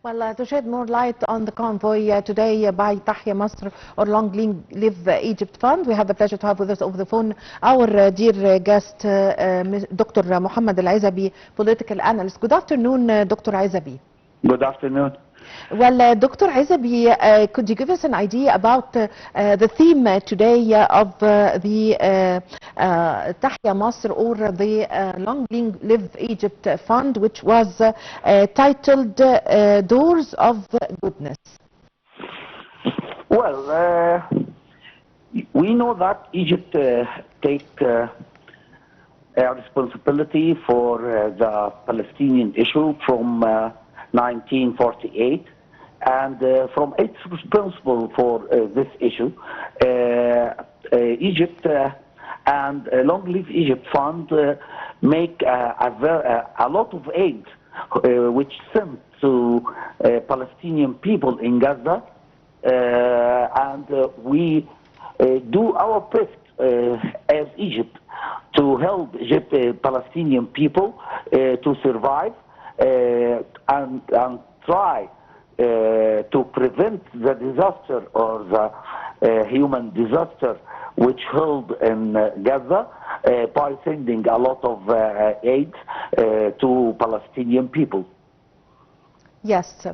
Well, to shed more light on the convoy today by Tahya Masr or Long Live Egypt Fund, we have the pleasure to have with us over the phone our dear guest, Dr. Mohamed Al-Azaby, political analyst. Good afternoon, Dr. Azaby. Good afternoon. Well, Dr. Azaby, could you give us an idea about the theme today of the Tahya Masr or the Long Live Egypt Fund, which was titled Doors of Goodness? Well, we know that Egypt take responsibility for the Palestinian issue from 1948, and from its responsible for this issue, Egypt and Long Live Egypt Fund make a lot of aid which sent to Palestinian people in Gaza, and we do our best as Egypt to help Palestinian people to survive and try to prevent the disaster or the human disaster which held in Gaza by sending a lot of aid to Palestinian people. Yes.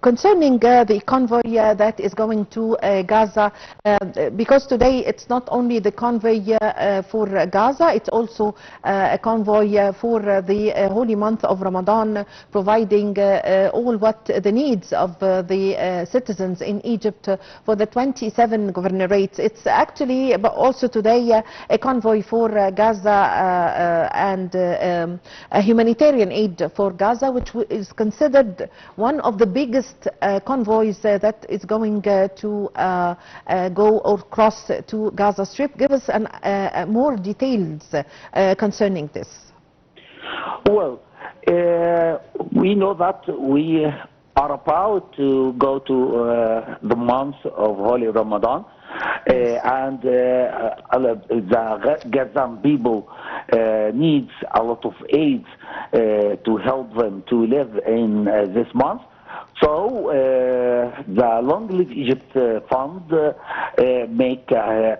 Concerning the convoy that is going to Gaza, because today it's not only the convoy for Gaza, it's also a convoy for the holy month of Ramadan, providing all what the needs of the citizens in Egypt for the 27 governorates. It's actually also today a convoy for Gaza and a humanitarian aid for Gaza, which is considered one of the biggest convoys that is going to go or cross to Gaza Strip. Give us more details concerning this. Well, we know that we are about to go to the month of Holy Ramadan, and the Gazan people needs a lot of aid to help them to live in this month. So the Long Live Egypt Fund make a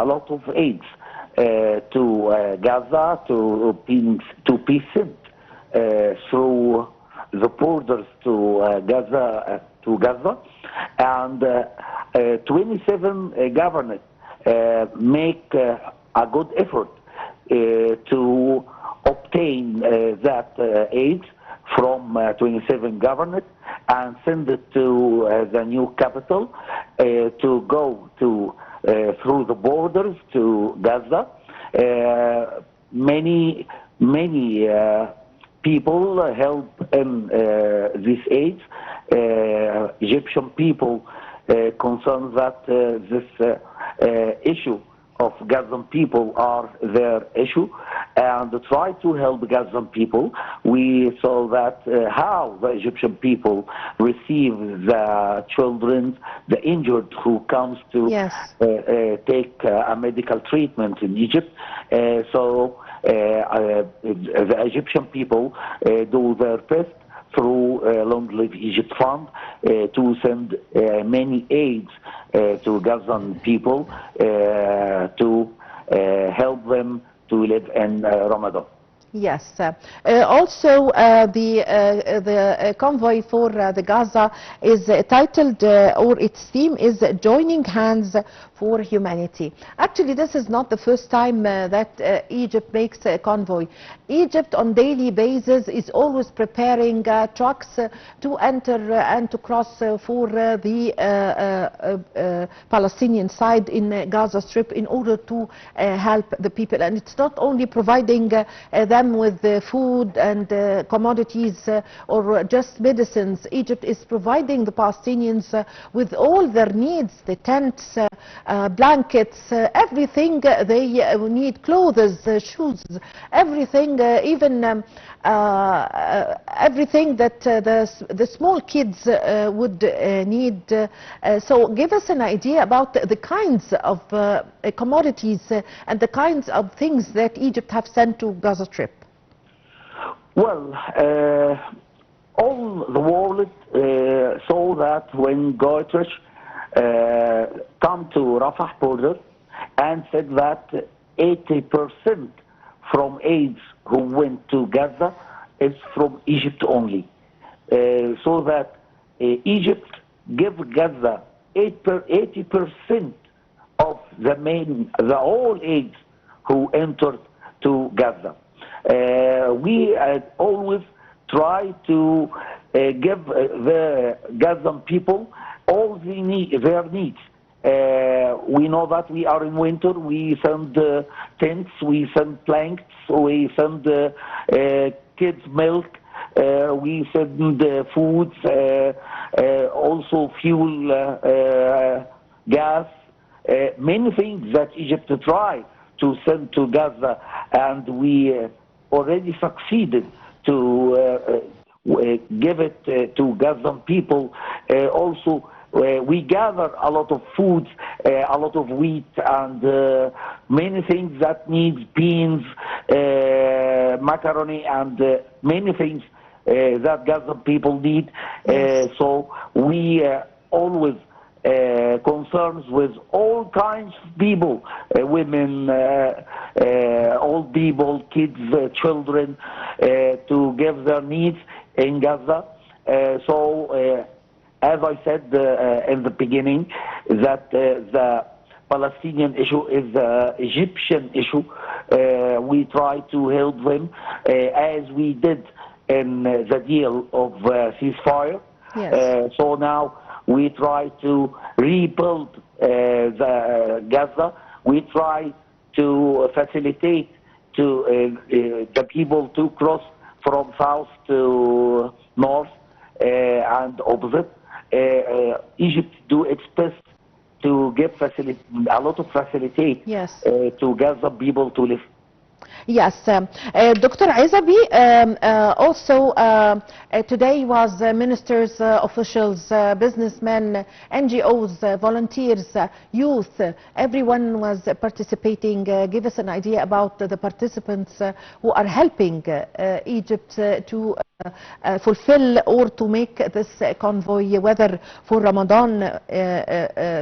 lot of aid to Gaza to be sent through the borders to Gaza, and 27 governors make a good effort to obtain that aid from 27 governors and send it to the new capital to go to through the borders to Gaza. Many people help in this aid. Egyptian people concerned that this issue of Gazan people are their issue, and try to help Gazan people. We saw that how the Egyptian people receive the children, the injured who comes to take a medical treatment in Egypt. So the Egyptian people do their best through Long Live Egypt Fund to send many aids to Gazan people to help them to live in Ramadan. Yes. Also, the convoy for the Gaza is titled, or its theme is Joining Hands for Humanity. Actually, this is not the first time that Egypt makes a convoy. Egypt on daily basis is always preparing trucks to enter and to cross for the Palestinian side in Gaza Strip in order to help the people. And it's not only providing them with food and commodities or just medicines. Egypt is providing the Palestinians with all their needs, the tents, blankets, everything they need, clothes, shoes, everything, even everything that the small kids would need. So give us an idea about the kinds of commodities and the kinds of things that Egypt have sent to Gaza Strip. Well, all the world saw that when Guterres come to Rafah border and said that 80% from AIDS who went to Gaza is from Egypt only. So that Egypt give Gaza 80% of the whole AIDS who entered to Gaza. We always try to give the Gazan people all their needs. We know that we are in winter. We send tents, we send blankets, we send kids milk, we send foods, also fuel, gas, many things that Egypt try to send to Gaza, and we already succeeded to give it to Gazan people. Also, we gather a lot of foods, a lot of wheat, and many things that needs beans, macaroni, and many things that Gazan people need. So we always concerns with all kinds of people, women, old people, kids, children, to give their needs in Gaza. As I said in the beginning, that the Palestinian issue is the Egyptian issue. We try to help them as we did in the deal of ceasefire. Yes. So now we try to rebuild the Gaza. We try to facilitate to the people to cross from south to north and opposite. Egypt do its best to give a lot of facilitate to Gaza people to live. Yes, Dr. Azaby, also today was ministers, officials, businessmen, NGOs, volunteers, youth, everyone was participating. Give us an idea about the participants who are helping Egypt to fulfill or to make this convoy, whether for Ramadan,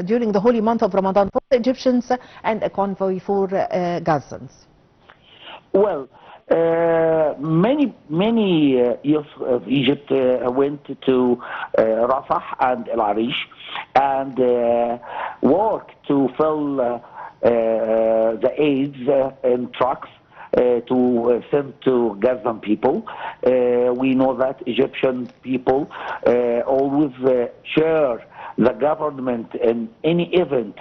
during the holy month of Ramadan for the Egyptians, and a convoy for Gazans. Well, many youth of Egypt went to Rafah and El Arish and worked to fill the aids in trucks to send to Gazan people. We know that Egyptian people always share the government in any event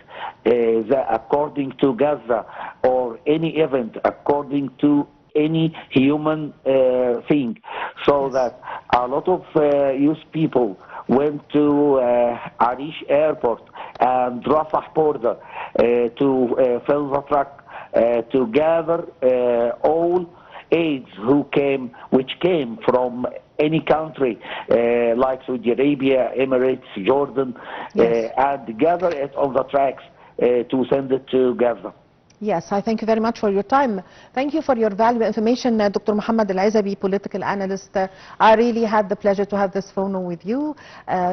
according to Gaza, or any event according to any human thing. So that a lot of youth people went to Arish airport and Rafah border to fill the truck to gather all aids which came from any country like Saudi Arabia, Emirates, Jordan, and gather it on the tracks to send it to Gaza. Yes, I thank you very much for your time. Thank you for your valuable information, Dr. Mohamed Al-Azaby, political analyst. I really had the pleasure to have this phone with you.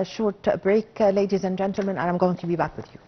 Short break, ladies and gentlemen, and I'm going to be back with you.